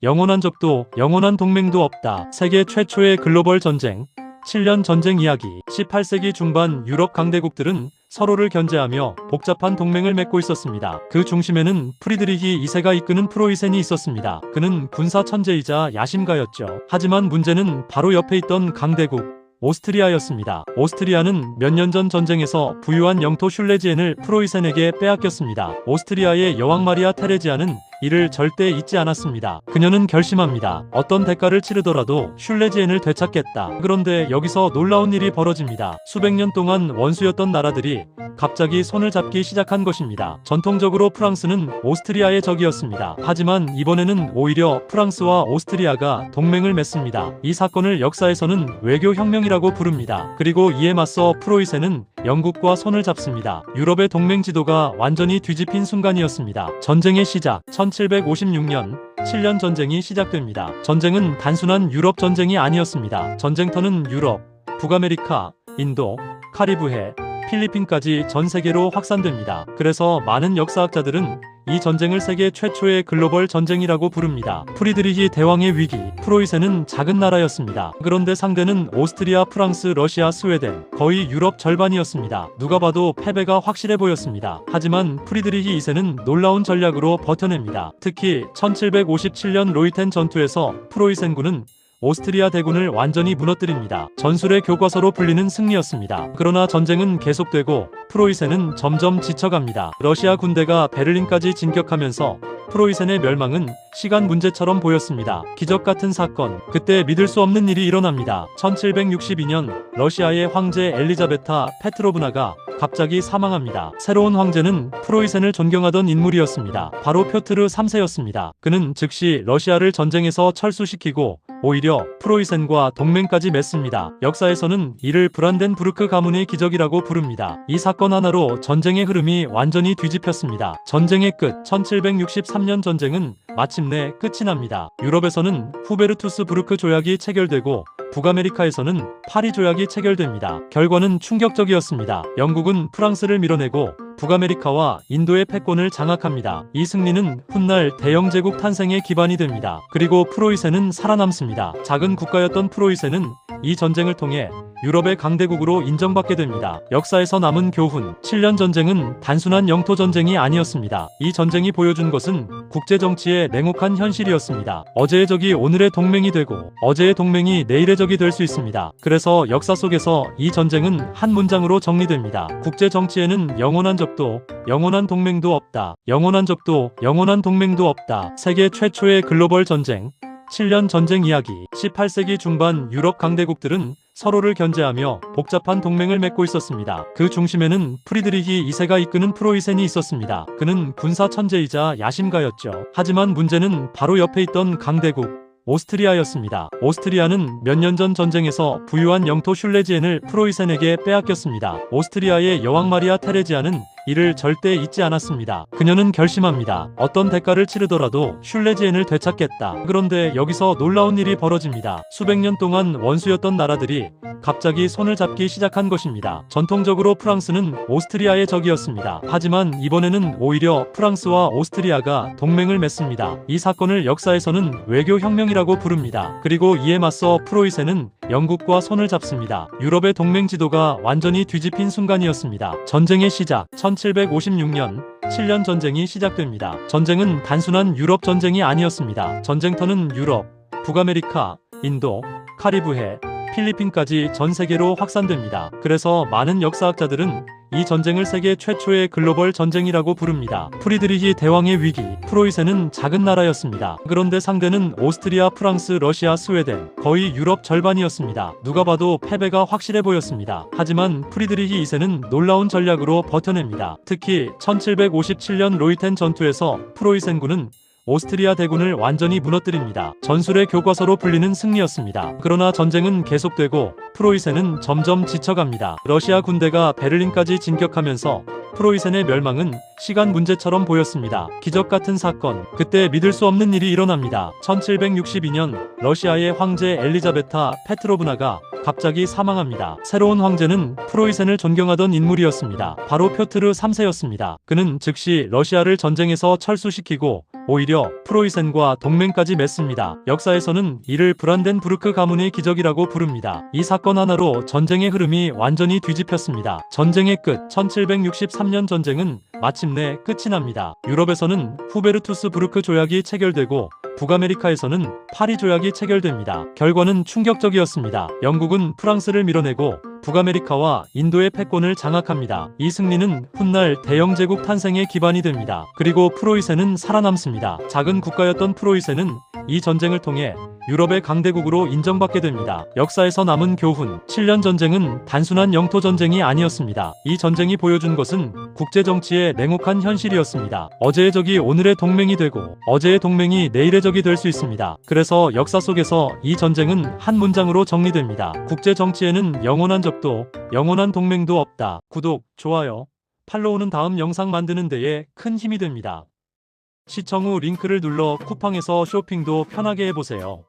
영원한 적도 영원한 동맹도 없다. 세계 최초의 글로벌 전쟁 7년 전쟁 이야기. 18세기 중반 유럽 강대국들은 서로를 견제하며 복잡한 동맹을 맺고 있었습니다. 그 중심에는 프리드리히 2세가 이끄는 프로이센이 있었습니다. 그는 군사 천재이자 야심가였죠. 하지만 문제는 바로 옆에 있던 강대국 오스트리아였습니다. 오스트리아는 몇 년 전 전쟁에서 부유한 영토 슐레지엔을 프로이센에게 빼앗겼습니다. 오스트리아의 여왕 마리아 테레지아는 이를 절대 잊지 않았습니다. 그녀는 결심합니다. 어떤 대가를 치르더라도 슐레지엔을 되찾겠다. 그런데 여기서 놀라운 일이 벌어집니다. 수백 년 동안 원수였던 나라들이 갑자기 손을 잡기 시작한 것입니다. 전통적으로 프랑스는 오스트리아의 적이었습니다. 하지만 이번에는 오히려 프랑스와 오스트리아가 동맹을 맺습니다. 이 사건을 역사에서는 외교혁명이라고 부릅니다. 그리고 이에 맞서 프로이센은 영국과 손을 잡습니다. 유럽의 동맹 지도가 완전히 뒤집힌 순간이었습니다. 전쟁의 시작. 1756년 7년 전쟁이 시작됩니다. 전쟁은 단순한 유럽 전쟁이 아니었습니다. 전쟁터는 유럽, 북아메리카, 인도, 카리브해, 필리핀까지 전 세계로 확산됩니다. 그래서 많은 역사학자들은 이 전쟁을 세계 최초의 글로벌 전쟁이라고 부릅니다. 프리드리히 대왕의 위기. 프로이센은 작은 나라였습니다. 그런데 상대는 오스트리아, 프랑스, 러시아, 스웨덴, 거의 유럽 절반이었습니다. 누가 봐도 패배가 확실해 보였습니다. 하지만 프리드리히 2세는 놀라운 전략으로 버텨냅니다. 특히 1757년 로이텐 전투에서 프로이센군은 오스트리아 대군을 완전히 무너뜨립니다. 전술의 교과서로 불리는 승리였습니다. 그러나 전쟁은 계속되고 프로이센은 점점 지쳐갑니다. 러시아 군대가 베를린까지 진격하면서 프로이센의 멸망은 시간 문제처럼 보였습니다. 기적 같은 사건. 그때 믿을 수 없는 일이 일어납니다. 1762년 러시아의 황제 엘리자베타 페트로브나가 갑자기 사망합니다. 새로운 황제는 프로이센을 존경하던 인물이었습니다. 바로 표트르 3세였습니다. 그는 즉시 러시아를 전쟁에서 철수시키고 오히려 프로이센과 동맹까지 맺습니다. 역사에서는 이를 브란덴부르크 가문의 기적이라고 부릅니다. 이 사건 하나로 전쟁의 흐름이 완전히 뒤집혔습니다. 전쟁의 끝. 1763년 전쟁은 마침내 끝이 납니다. 유럽에서는 후베르투스부르크 조약이 체결되고 북아메리카에서는 파리 조약이 체결됩니다. 결과는 충격적이었습니다. 영국은 프랑스를 밀어내고 북아메리카와 인도의 패권을 장악합니다. 이 승리는 훗날 대영제국 탄생의 기반이 됩니다. 그리고 프로이센은 살아남습니다. 작은 국가였던 프로이센은 이 전쟁을 통해 유럽의 강대국으로 인정받게 됩니다. 역사에서 남은 교훈. 7년 전쟁은 단순한 영토 전쟁이 아니었습니다. 이 전쟁이 보여준 것은 국제정치의 냉혹한 현실이었습니다. 어제의 적이 오늘의 동맹이 되고 어제의 동맹이 내일의 적이 될 수 있습니다. 그래서 역사 속에서 이 전쟁은 한 문장으로 정리됩니다. 국제정치에는 영원한 적도 영원한 동맹도 없다. 영원한 적도 영원한 동맹도 없다. 세계 최초의 글로벌 전쟁 7년 전쟁 이야기. 18세기 중반 유럽 강대국들은 서로를 견제하며 복잡한 동맹을 맺고 있었습니다. 그 중심에는 프리드리히 2세가 이끄는 프로이센이 있었습니다. 그는 군사 천재이자 야심가였죠. 하지만 문제는 바로 옆에 있던 강대국 오스트리아였습니다. 오스트리아는 몇 년 전 전쟁에서 부유한 영토 슐레지엔을 프로이센에게 빼앗겼습니다. 오스트리아의 여왕 마리아 테레지아는 이를 절대 잊지 않았습니다. 그녀는 결심합니다. 어떤 대가를 치르더라도 슐레지엔을 되찾겠다. 그런데 여기서 놀라운 일이 벌어집니다. 수백 년 동안 원수였던 나라들이 갑자기 손을 잡기 시작한 것입니다. 전통적으로 프랑스는 오스트리아의 적이었습니다. 하지만 이번에는 오히려 프랑스와 오스트리아가 동맹을 맺습니다. 이 사건을 역사에서는 외교혁명이라고 부릅니다. 그리고 이에 맞서 프로이센은 영국과 손을 잡습니다. 유럽의 동맹 지도가 완전히 뒤집힌 순간이었습니다. 전쟁의 시작. 1756년 7년 전쟁이 시작됩니다. 전쟁은 단순한 유럽 전쟁이 아니었습니다. 전쟁터는 유럽, 북아메리카, 인도, 카리브해, 필리핀까지 전 세계로 확산됩니다. 그래서 많은 역사학자들은 이 전쟁을 세계 최초의 글로벌 전쟁이라고 부릅니다. 프리드리히 대왕의 위기. 프로이센은 작은 나라였습니다. 그런데 상대는 오스트리아, 프랑스, 러시아, 스웨덴, 거의 유럽 절반이었습니다. 누가 봐도 패배가 확실해 보였습니다. 하지만 프리드리히 2세는 놀라운 전략으로 버텨냅니다. 특히 1757년 로이텐 전투에서 프로이센군은 오스트리아 대군을 완전히 무너뜨립니다. 전술의 교과서로 불리는 승리였습니다. 그러나 전쟁은 계속되고 프로이센은 점점 지쳐갑니다. 러시아 군대가 베를린까지 진격하면서 프로이센의 멸망은 시간 문제처럼 보였습니다. 기적 같은 사건, 그때 믿을 수 없는 일이 일어납니다. 1762년 러시아의 황제 엘리자베타 페트로브나가 갑자기 사망합니다. 새로운 황제는 프로이센을 존경하던 인물이었습니다. 바로 표트르 3세였습니다. 그는 즉시 러시아를 전쟁에서 철수시키고 오히려 프로이센과 동맹까지 맺습니다. 역사에서는 이를 브란덴부르크 가문의 기적이라고 부릅니다. 이 사건 하나로 전쟁의 흐름이 완전히 뒤집혔습니다. 전쟁의 끝, 1763년 전쟁은 마침내 끝이 납니다. 유럽에서는 후베르투스 부르크 조약이 체결되고 북아메리카에서는 파리 조약이 체결됩니다. 결과는 충격적이었습니다. 영국은 프랑스를 밀어내고 북아메리카와 인도의 패권을 장악합니다. 이 승리는 훗날 대영 제국 탄생의 기반이 됩니다. 그리고 프로이센은 살아남습니다. 작은 국가였던 프로이센은 이 전쟁을 통해 유럽의 강대국으로 인정받게 됩니다. 역사에서 남은 교훈, 7년 전쟁은 단순한 영토 전쟁이 아니었습니다. 이 전쟁이 보여준 것은 국제 정치의 냉혹한 현실이었습니다. 어제의 적이 오늘의 동맹이 되고 어제의 동맹이 내일의 적이 될 수 있습니다. 그래서 역사 속에서 이 전쟁은 한 문장으로 정리됩니다. 국제 정치에는 영원한 적도 영원한 동맹도 없다. 구독, 좋아요, 팔로우는 다음 영상 만드는 데에 큰 힘이 됩니다. 시청 후 링크를 눌러 쿠팡에서 쇼핑도 편하게 해보세요.